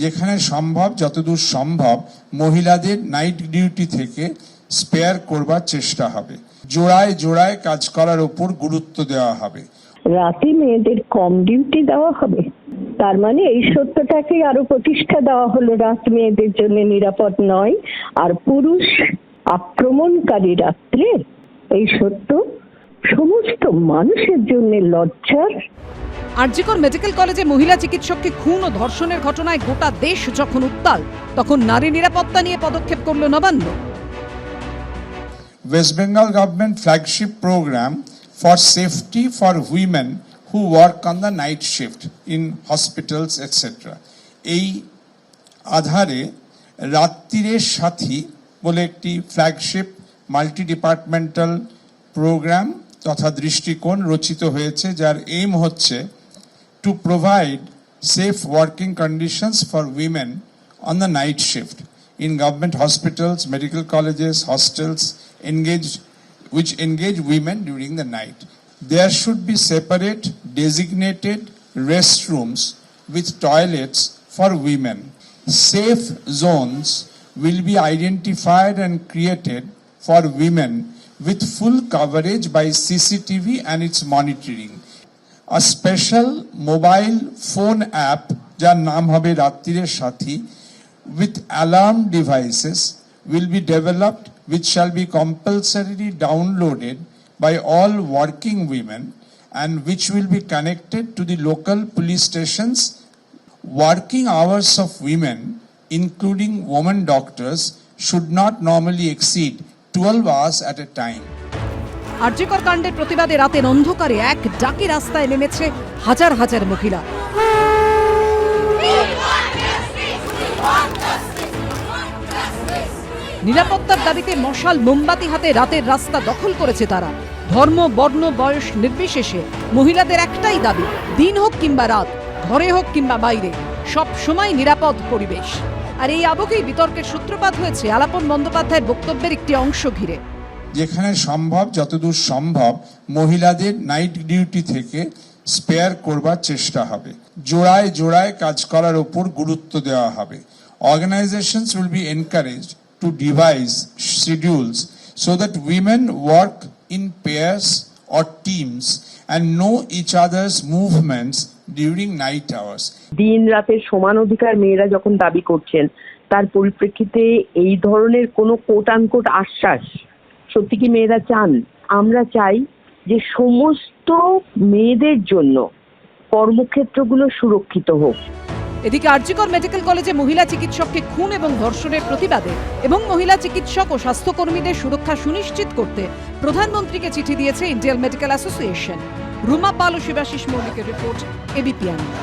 যেখানে সম্ভব যতদূর সম্ভব মহিলাদের নাইট ডিউটি থেকে স্পেয়ার করবার চেষ্টা হবে। জোড়ায় জোড়ায় কাজ করার উপর গুরুত্ব দেওয়া হবে। রাতে মেয়েদের কম ডিউটি দেওয়া হবে, তার মানে এই সত্যটাকে আরো প্রতিষ্ঠা দেওয়া হলো, রাত মেয়েদের জন্য নিরাপদ নয়। আর পুরুষ আক্রমণকারী রাত্রে, এই সত্য সমস্ত মানুষের জন্য লজ্জার। আরজিকর মেডিকেল কলেজে মহিলা চিকিৎসককে খুন ও ধর্ষণের ঘটনায় গোটা দেশ যখন উত্তাল, তখন নারী নিরাপত্তা নিয়ে পদক্ষেপ করল Nabanna. West Bengal government flagship program for safety for women who work on the night shift in hospitals etc. এই আধারে রাত্রিরের সাথী বলে একটি ফ্ল্যাগশিপ মাল্টি ডিপার্টমেন্টাল প্রোগ্রাম তথা দৃষ্টিকোণ রচিত হয়েছে, যার এইম হচ্ছে to provide safe working conditions for women on the night shift in government hospitals, medical colleges, hostels which engage women during the night. There should be separate designated restrooms with toilets for women. Safe zones will be identified and created for women with full coverage by CCTV and its monitoring. A special mobile phone app jar naam hobe Rattirer Sathi with alarm devices will be developed, which shall be compulsorily downloaded by all working women and which will be connected to the local police stations. Working hours of women, including women doctors, should not normally exceed 12 hours at a time. RG Kar কাণ্ডের প্রতিবাদে রাতের অন্ধকারে এক ডাকে রাস্তায় নেমেছে হাজার হাজার মহিলা। নিরাপত্তার দাবিতে মশাল মোমবাতি হাতে রাতের রাস্তা দখল করেছে তারা। ধর্ম, বর্ণ, বয়স নির্বিশেষে মহিলাদের একটাই দাবি, দিন হোক কিংবা রাত, ঘরে হোক কিংবা বাইরে, সব সময় নিরাপদ পরিবেশ। আর এই আবহেই বিতর্কের সূত্রপাত হয়েছে আলাপন বন্দ্যোপাধ্যায়ের বক্তব্যের একটি অংশ ঘিরে। যেখানে সম্ভব যতদূর সম্ভব মহিলাদের নাইট ডিউটি থেকে স্পেয়ার করবার চেষ্টা হবে। জোড়ায় জোড়ায় কাজ করার উপর গুরুত্ব দেওয়া হবে। Organizations will be encouraged to devise schedules so that women work in pairs or teams and know each other's movements during night hours. দিন রাতের সমান অধিকার মেয়েরা যখন দাবি করছেন, তার পরিপ্রেক্ষিতে এই ধরনের কোনো কোট আনকোট আশ্বাস সত্যি কি মেয়েরা চান? আমরা চাই যে সমস্ত মেয়েদের জন্য কর্মক্ষেত্রগুলো সুরক্ষিত হোক। এদিকে আরজিকর মেডিকেল কলেজে মহিলা চিকিৎসককে খুন এবং ধর্ষণের প্রতিবাদে এবং মহিলা চিকিৎসক ও স্বাস্থ্যকর্মীদের সুরক্ষা সুনিশ্চিত করতে প্রধানমন্ত্রীকে চিঠি দিয়েছে ইন্ডিয়ান মেডিকেল অ্যাসোসিয়েশন। রুমা পাল ও শিবাশিস মৌলিকের রিপোর্ট, এবিপি আনন্দ।